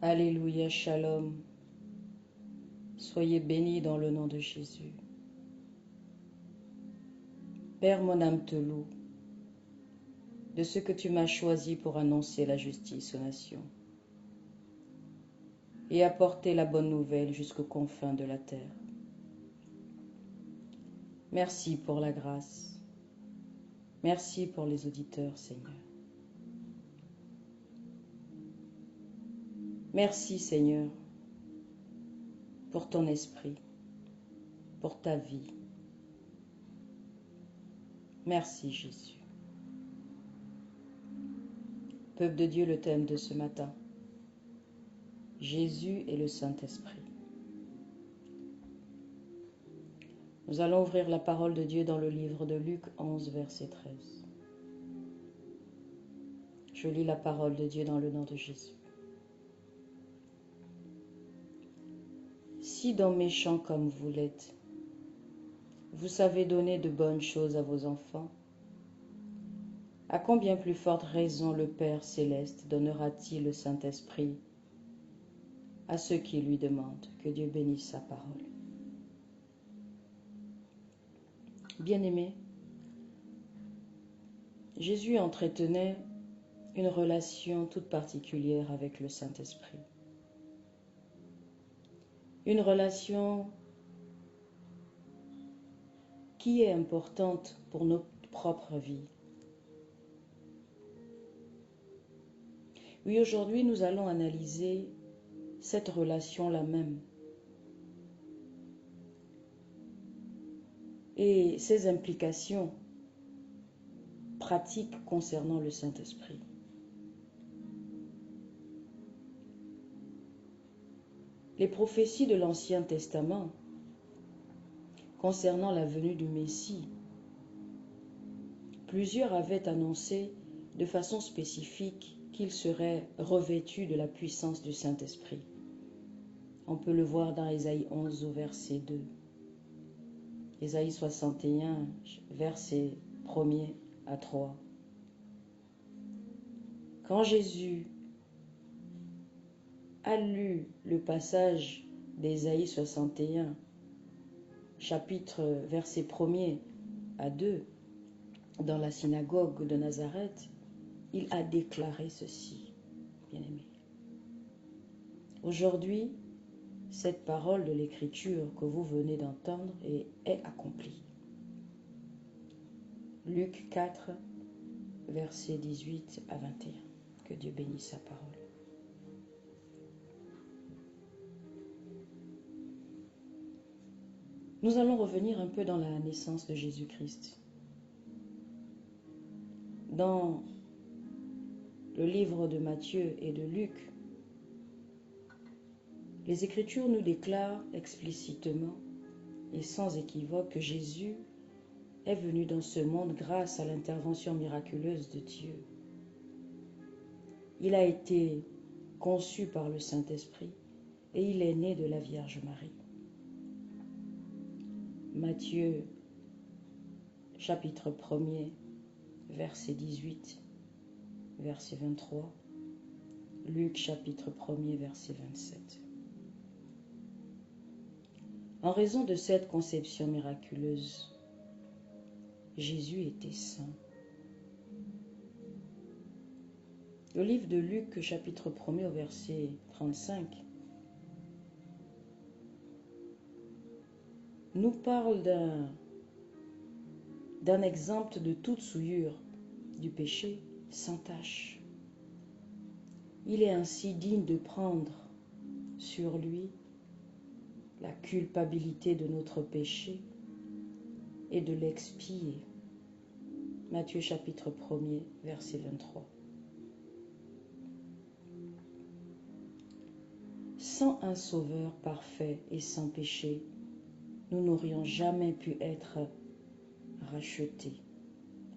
Alléluia, shalom. Soyez bénis dans le nom de Jésus. Père, mon âme te loue de ce que tu m'as choisi pour annoncer la justice aux nations et apporter la bonne nouvelle jusqu'aux confins de la terre. Merci pour la grâce. Merci pour les auditeurs, Seigneur. Merci, Seigneur, pour ton esprit, pour ta vie. Merci, Jésus. Peuple de Dieu, le thème de ce matin, Jésus et le Saint-Esprit. Nous allons ouvrir la parole de Dieu dans le livre de Luc 11, verset 13. Je lis la parole de Dieu dans le nom de Jésus. Si donc méchants comme vous l'êtes, vous savez donner de bonnes choses à vos enfants, à combien plus forte raison le Père céleste donnera-t-il le Saint-Esprit à ceux qui lui demandent? Que Dieu bénisse sa parole. Bien-aimés, Jésus entretenait une relation toute particulière avec le Saint-Esprit. Une relation qui est importante pour notre propre vie. Oui, aujourd'hui, nous allons analyser cette relation-là même et ses implications pratiques concernant le Saint-Esprit. Les prophéties de l'Ancien Testament concernant la venue du Messie, plusieurs avaient annoncé de façon spécifique qu'il serait revêtu de la puissance du Saint-Esprit. On peut le voir dans Ésaïe 11 au verset 2. Ésaïe 61, verset 1er à 3. Quand Jésus a lu le passage d'Ésaïe 61, chapitre verset 1er à 2, dans la synagogue de Nazareth, il a déclaré ceci, bien-aimés. Aujourd'hui, cette parole de l'Écriture que vous venez d'entendre est accomplie. Luc 4, versets 18 à 21. Que Dieu bénisse sa parole. Nous allons revenir un peu dans la naissance de Jésus-Christ. Dans le livre de Matthieu et de Luc, les Écritures nous déclarent explicitement et sans équivoque que Jésus est venu dans ce monde grâce à l'intervention miraculeuse de Dieu. Il a été conçu par le Saint-Esprit et il est né de la Vierge Marie. Matthieu, chapitre 1er, verset 18, verset 23. Luc, chapitre 1er, verset 27. En raison de cette conception miraculeuse, Jésus était saint. Le livre de Luc, chapitre 1er, au verset 35, nous parle d'un exemple de toute souillure du péché sans tache. Il est ainsi digne de prendre sur lui la culpabilité de notre péché et de l'expier. Matthieu chapitre 1er, verset 23. Sans un sauveur parfait et sans péché, nous n'aurions jamais pu être rachetés.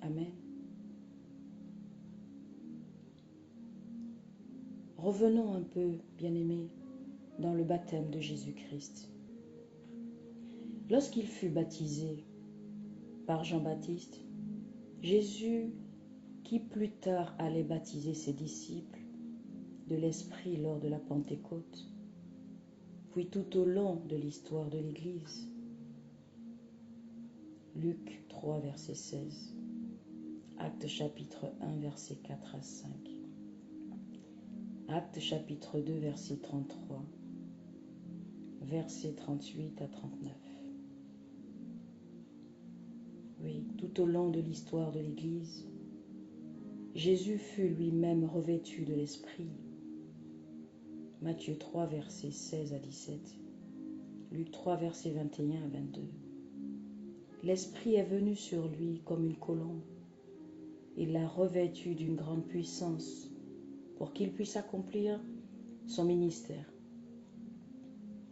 Amen. Revenons un peu, bien-aimés, dans le baptême de Jésus-Christ. Lorsqu'il fut baptisé par Jean-Baptiste, Jésus, qui plus tard allait baptiser ses disciples, de l'Esprit lors de la Pentecôte, puis tout au long de l'histoire de l'Église. Luc 3, verset 16. Actes chapitre 1, verset 4 à 5. Actes chapitre 2, verset 33. Verset 38 à 39. Oui, tout au long de l'histoire de l'Église, Jésus fut lui-même revêtu de l'Esprit. Matthieu 3, versets 16 à 17. Luc 3, versets 21 à 22. L'Esprit est venu sur lui comme une colombe. Il l'a revêtu d'une grande puissance pour qu'il puisse accomplir son ministère,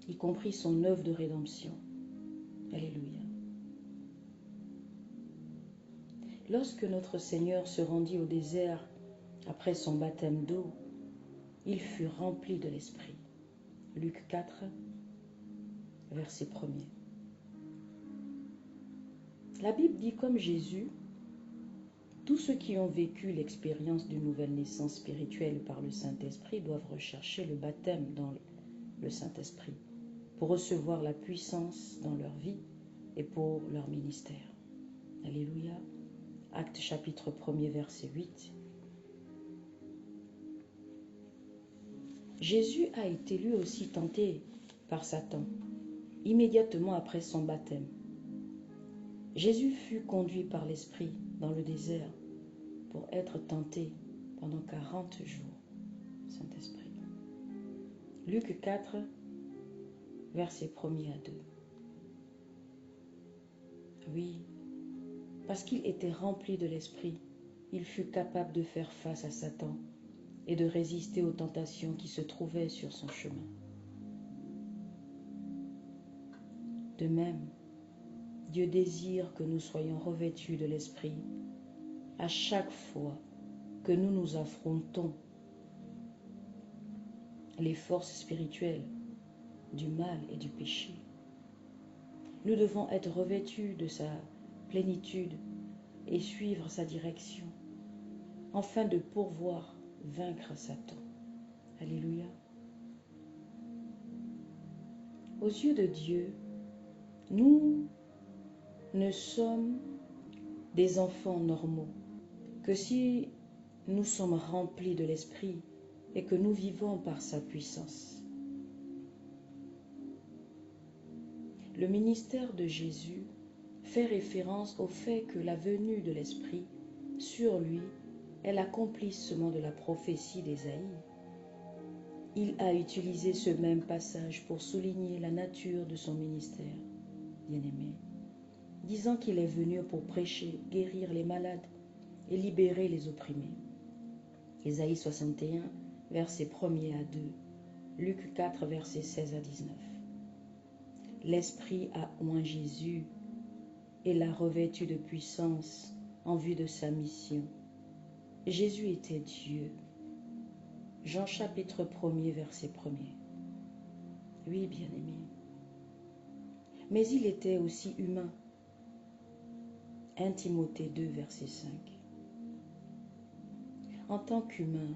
y compris son œuvre de rédemption. Alléluia. Lorsque notre Seigneur se rendit au désert après son baptême d'eau, il fut rempli de l'Esprit. Luc 4, verset 1er. La Bible dit comme Jésus, tous ceux qui ont vécu l'expérience d'une nouvelle naissance spirituelle par le Saint-Esprit doivent rechercher le baptême dans le Saint-Esprit pour recevoir la puissance dans leur vie et pour leur ministère. Alléluia. Actes chapitre 1er, verset 8. Jésus a été lui aussi tenté par Satan, immédiatement après son baptême. Jésus fut conduit par l'Esprit dans le désert pour être tenté pendant 40 jours. Saint-Esprit. Luc 4, versets 1er à 2. Oui, parce qu'il était rempli de l'Esprit, il fut capable de faire face à Satan et de résister aux tentations qui se trouvaient sur son chemin. De même, Dieu désire que nous soyons revêtus de l'Esprit à chaque fois que nous nous affrontons les forces spirituelles du mal et du péché. Nous devons être revêtus de sa plénitude et suivre sa direction, afin de pouvoir vaincre Satan. Alléluia. Aux yeux de Dieu, nous ne sommes des enfants normaux que si nous sommes remplis de l'Esprit et que nous vivons par sa puissance. Le ministère de Jésus fait référence au fait que la venue de l'Esprit sur lui est l'accomplissement de la prophétie d'Ésaïe. Il a utilisé ce même passage pour souligner la nature de son ministère, bien-aimé, disant qu'il est venu pour prêcher, guérir les malades et libérer les opprimés. Ésaïe 61, versets 1er à 2, Luc 4, versets 16 à 19. L'Esprit a oint Jésus et l'a revêtu de puissance en vue de sa mission. Jésus était Dieu. Jean chapitre 1er, verset 1er. Oui, bien-aimé. Mais il était aussi humain. 1 Timothée 2, verset 5. En tant qu'humain,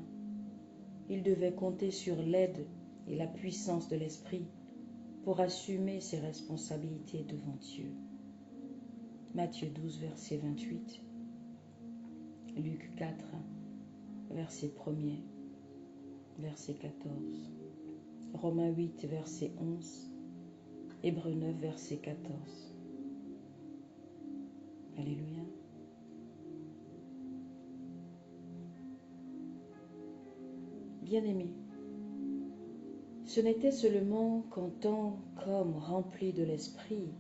il devait compter sur l'aide et la puissance de l'Esprit pour assumer ses responsabilités devant Dieu. Matthieu 12, verset 28. Luc 4, verset 1er, verset 14. Romains 8, verset 11. Hébreux 9, verset 14. Alléluia. Bien-aimés, ce n'était seulement qu'en tant qu'homme rempli de l'Esprit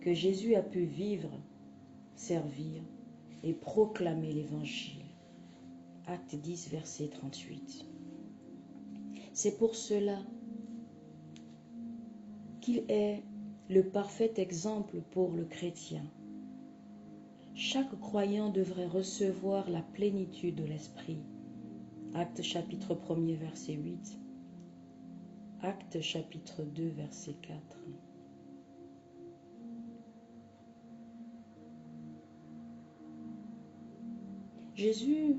que Jésus a pu vivre, servir et proclamer l'Évangile. Acte 10, verset 38. C'est pour cela qu'il est le parfait exemple pour le chrétien. Chaque croyant devrait recevoir la plénitude de l'Esprit. Acte chapitre 1er, verset 8. Acte chapitre 2, verset 4. Jésus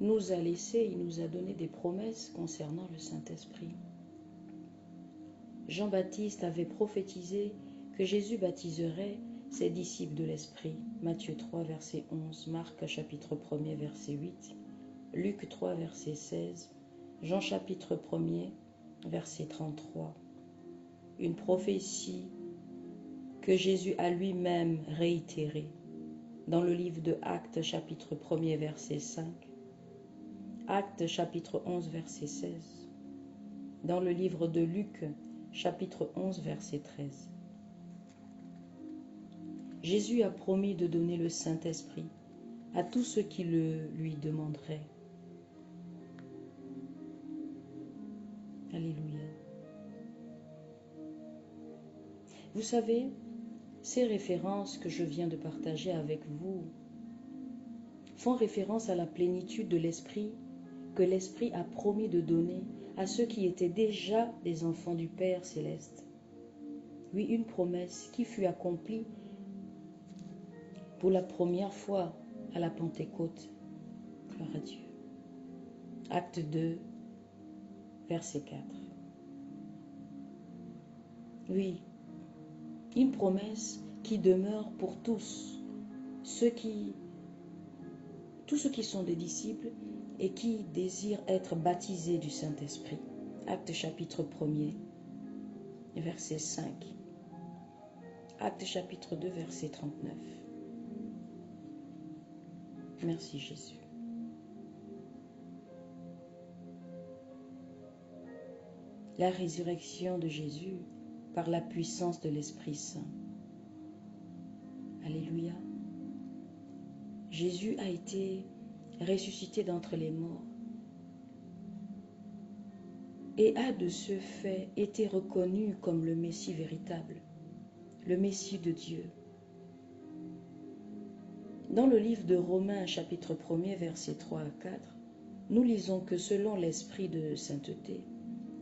nous a laissé, il nous a donné des promesses concernant le Saint-Esprit. Jean-Baptiste avait prophétisé que Jésus baptiserait ses disciples de l'Esprit. Matthieu 3, verset 11, Marc chapitre 1er, verset 8, Luc 3, verset 16, Jean chapitre 1er, verset 33. Une prophétie que Jésus a lui-même réitérée dans le livre de Actes chapitre 1er, verset 5, Actes chapitre 11, verset 16, dans le livre de Luc chapitre 11, verset 13. Jésus a promis de donner le Saint-Esprit à tous ceux qui le lui demanderaient. Alléluia. Vous savez, ces références que je viens de partager avec vous font référence à la plénitude de l'Esprit que l'Esprit a promis de donner à ceux qui étaient déjà des enfants du Père céleste. Oui, une promesse qui fut accomplie pour la première fois à la Pentecôte. Gloire à Dieu. Acte 2, verset 4. Oui, une promesse qui demeure pour tous ceux qui sont des disciples et qui désirent être baptisés du Saint-Esprit. Acte chapitre 1er, verset 5. Acte chapitre 2, verset 39. Merci Jésus. La résurrection de Jésus par la puissance de l'Esprit Saint. Alléluia. Jésus a été ressuscité d'entre les morts et a de ce fait été reconnu comme le Messie véritable, le Messie de Dieu. Dans le livre de Romains chapitre 1er versets 3 à 4, nous lisons que selon l'Esprit de sainteté,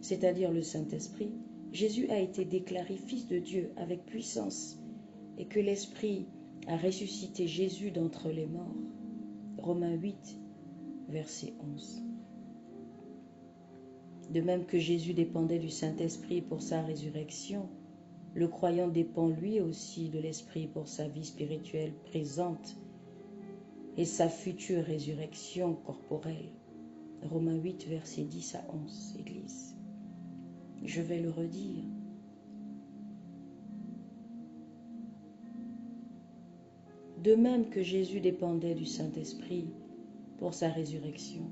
c'est-à-dire le Saint-Esprit, Jésus a été déclaré Fils de Dieu avec puissance et que l'Esprit a ressuscité Jésus d'entre les morts. Romains 8, verset 11. De même que Jésus dépendait du Saint-Esprit pour sa résurrection, le croyant dépend lui aussi de l'Esprit pour sa vie spirituelle présente et sa future résurrection corporelle. Romains 8, verset 10 à 11, Église. Je vais le redire. De même que Jésus dépendait du Saint-Esprit pour sa résurrection,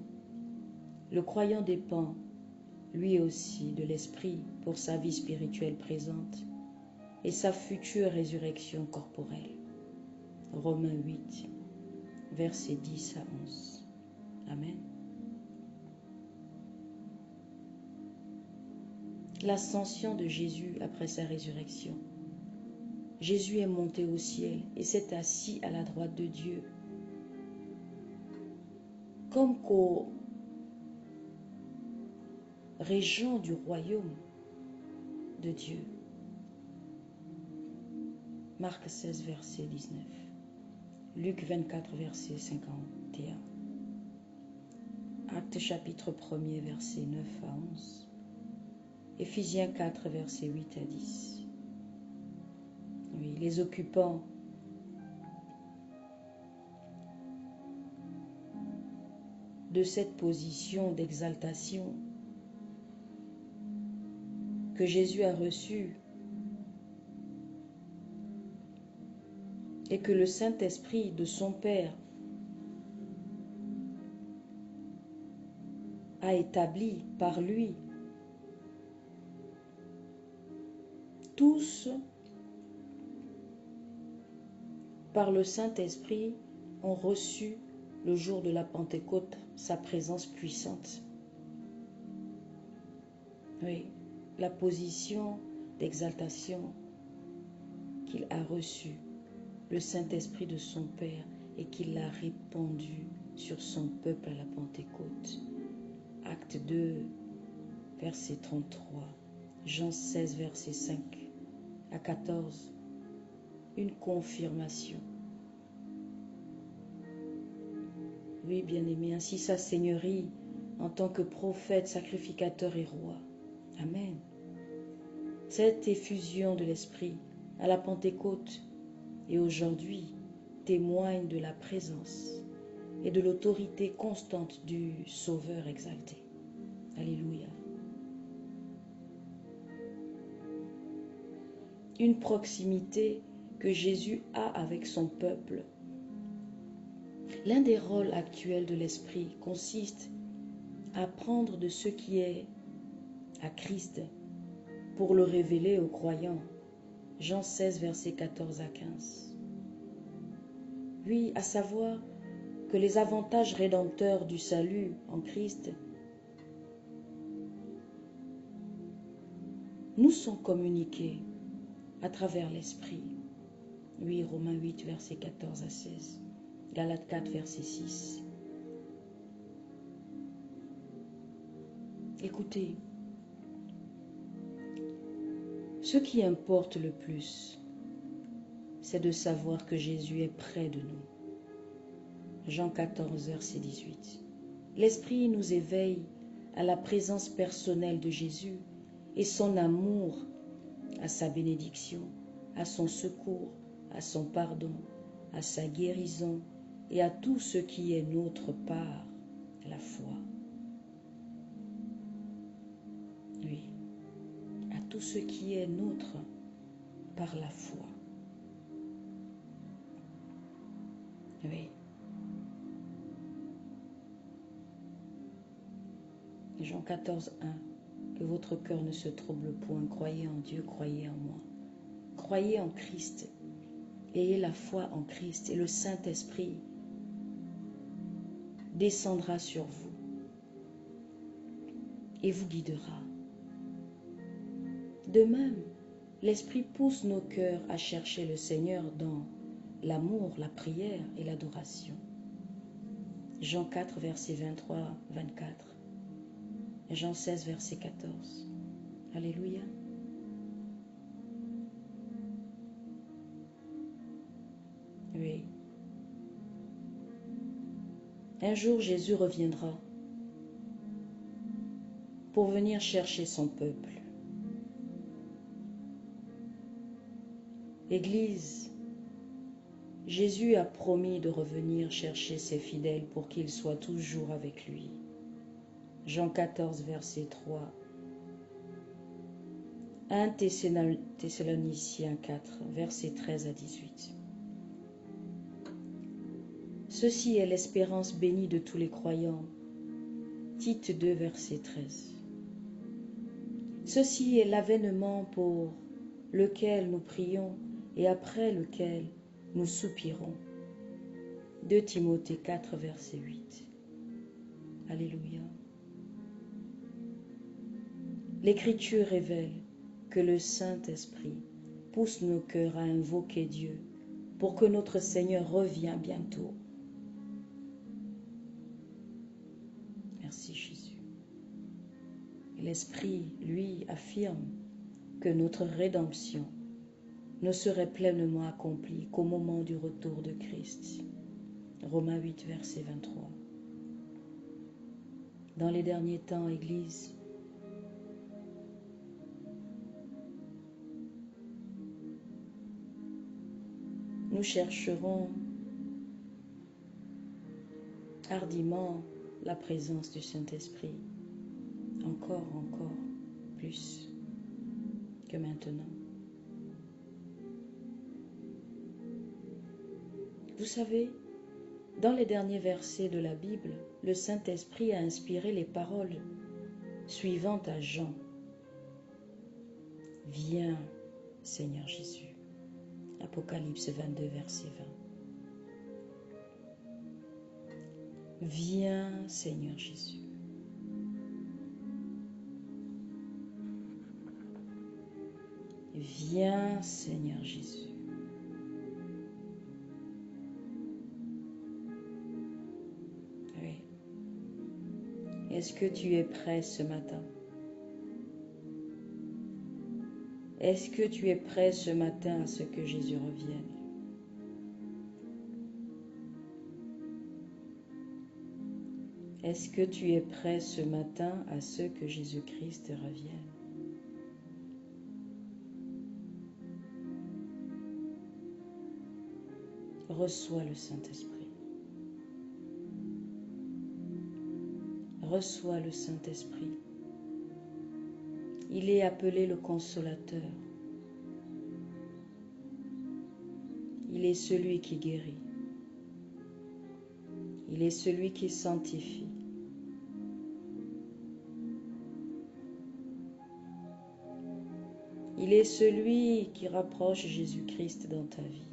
le croyant dépend lui aussi de l'Esprit pour sa vie spirituelle présente et sa future résurrection corporelle. Romains 8, versets 10 à 11. Amen. L'ascension de Jésus après sa résurrection. Jésus est monté au ciel et s'est assis à la droite de Dieu. Comme co-régent du royaume de Dieu. Marc 16, verset 19. Luc 24, verset 51. Actes chapitre 1er, verset 9 à 11. Éphésiens 4, verset 8 à 10. Oui, les occupants de cette position d'exaltation que Jésus a reçue et que le Saint-Esprit de son Père a établi par lui, tous par le Saint-Esprit ont reçu le jour de la Pentecôte sa présence puissante. Oui, la position d'exaltation qu'il a reçue, le Saint-Esprit de son Père, et qu'il l'a répandu sur son peuple à la Pentecôte. Acte 2, verset 33. Jean 16, verset 5 à 14. Une confirmation. Oui, bien-aimé, ainsi sa seigneurie en tant que prophète, sacrificateur et roi. Amen. Cette effusion de l'Esprit à la Pentecôte et aujourd'hui témoigne de la présence et de l'autorité constante du Sauveur exalté. Alléluia. Une proximité que Jésus a avec son peuple. L'un des rôles actuels de l'Esprit consiste à prendre de ce qui est à Christ pour le révéler aux croyants. Jean 16, versets 14 à 15. Oui, à savoir que les avantages rédempteurs du salut en Christ nous sont communiqués à travers l'Esprit. Oui, Romains 8, versets 14 à 16. Galates 4, verset 6. Écoutez, ce qui importe le plus, c'est de savoir que Jésus est près de nous. Jean 14, verset 18. L'Esprit nous éveille à la présence personnelle de Jésus et son amour, à sa bénédiction, à son secours, à son pardon, à sa guérison et à tout ce qui est notre part, la foi. Oui, à tout ce qui est nôtre par la foi. Oui. Jean 14, 1. Que votre cœur ne se trouble point. Croyez en Dieu, croyez en moi. Croyez en Christ. Ayez la foi en Christ et le Saint-Esprit descendra sur vous et vous guidera. De même, l'Esprit pousse nos cœurs à chercher le Seigneur dans l'amour, la prière et l'adoration. Jean 4, verset 23, 24. Jean 16, verset 14. Alléluia. Oui. Un jour, Jésus reviendra pour venir chercher son peuple. Église, Jésus a promis de revenir chercher ses fidèles pour qu'ils soient toujours avec lui. Jean 14, verset 3. 1 Thessaloniciens 4, verset 13 à 18. Ceci est l'espérance bénie de tous les croyants. Tite 2, verset 13. Ceci est l'avènement pour lequel nous prions et après lequel nous soupirons. 2 Timothée 4, verset 8. Alléluia. L'Écriture révèle que le Saint-Esprit pousse nos cœurs à invoquer Dieu pour que notre Seigneur revienne bientôt. Merci Jésus. L'Esprit, lui, affirme que notre rédemption ne serait pleinement accomplie qu'au moment du retour de Christ. Romains 8, verset 23. Dans les derniers temps, Église, nous chercherons hardiment la présence du Saint-Esprit, encore plus que maintenant. Vous savez, dans les derniers versets de la Bible, le Saint-Esprit a inspiré les paroles suivantes à Jean. Viens, Seigneur Jésus. Apocalypse 22, verset 20. Viens, Seigneur Jésus. Viens, Seigneur Jésus. Oui. Est-ce que tu es prêt ce matin? Est-ce que tu es prêt ce matin à ce que Jésus revienne? Est-ce que tu es prêt ce matin à ce que Jésus-Christ revienne? Reçois le Saint-Esprit. Reçois le Saint-Esprit. Il est appelé le Consolateur. Il est celui qui guérit. Il est celui qui sanctifie. Il est celui qui rapproche Jésus-Christ dans ta vie.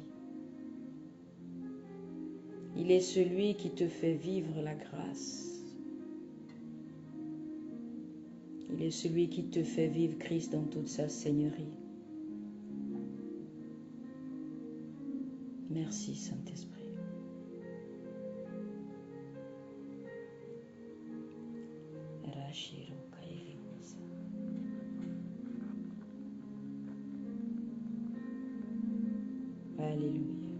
Il est celui qui te fait vivre la grâce. Il est celui qui te fait vivre Christ dans toute sa seigneurie. Merci Saint-Esprit. Alléluia.